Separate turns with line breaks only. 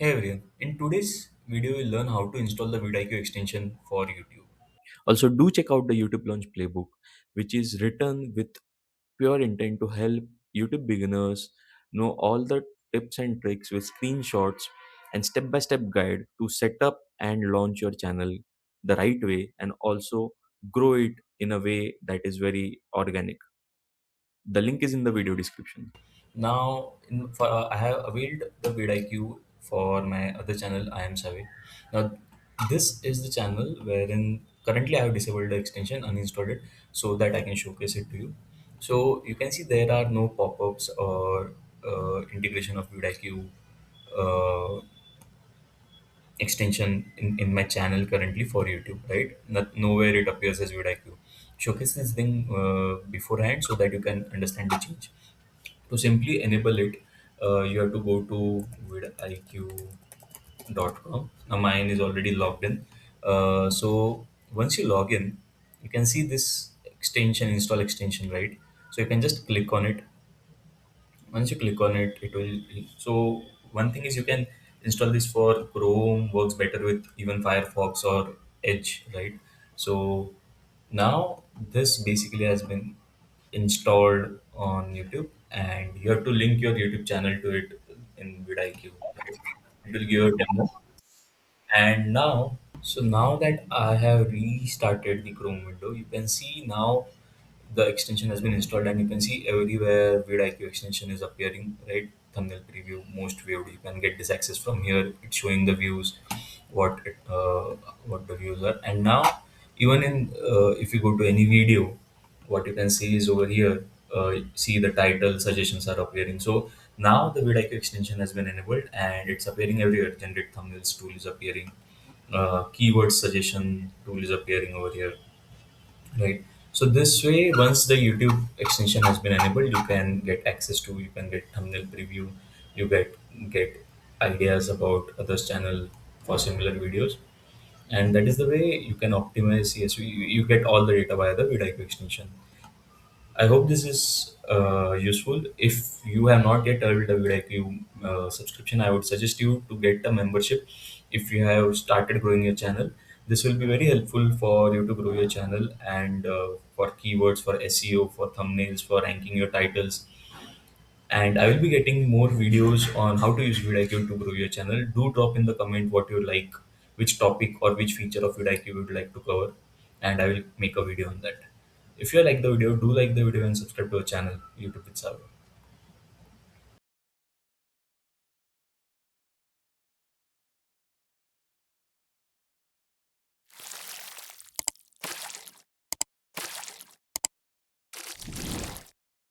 Hey everyone, in today's video we'll learn how to install the vidIQ extension for YouTube. Also, do check out the YouTube Launch Playbook, which is written with pure intent to help YouTube beginners know all the tips and tricks with screenshots and step-by-step guide to set up and launch your channel the right way and also grow it in a way that is very organic. The link is in the video description. Now, I have availed the vidIQ for my other channel, I am Saave. Now, this is the channel wherein currently I have disabled the extension, uninstalled it, so that I can showcase it to you. So you can see there are no pop-ups or integration of vidIQ uh, extension in my channel currently for YouTube, right? Nowhere it appears as vidIQ. Showcase this thing beforehand so that you can understand the change. To simply enable it, you have to go to vidIQ.com. Now mine is already logged in. So once you log in, you can see this extension, install extension, right? So you can just click on it. Once you click on it, it will. So one thing is you can install this for Chrome, works better with even Firefox or Edge, right? So now this basically has been installed on YouTube, and you have to link your YouTube channel to it in vidIQ. Right? It will give you a demo. And now, so now that I have restarted the Chrome window, you can see now the extension has been installed, and you can see everywhere vidIQ extension is appearing, right? Thumbnail preview, most viewed. You can get this access from here. It's showing the views, what the views are. And now, even in if you go to any video, what you can see is over here. See the title suggestions are appearing. So now the vidIQ extension has been enabled, and it's appearing everywhere. Generate thumbnails tool is appearing. Keyword suggestion tool is appearing over here, right? So this way, once the YouTube extension has been enabled, you can get access to, you can get thumbnail preview, you get ideas about others channel for similar videos, and that is the way you can optimize. Yes, you get all the data via the vidIQ extension. I hope this is useful. If you have not yet earned a vidIQ subscription, I would suggest you to get a membership. If you have started growing your channel, this will be very helpful for you to grow your channel, and for keywords, for SEO, for thumbnails, for ranking your titles. And I will be getting more videos on how to use vidIQ to grow your channel. Do drop in the comment what you like, which topic or which feature of vidIQ you would like to cover, and I will make a video on that. If you like the video, do like the video and subscribe to our channel, YouTube with Saave.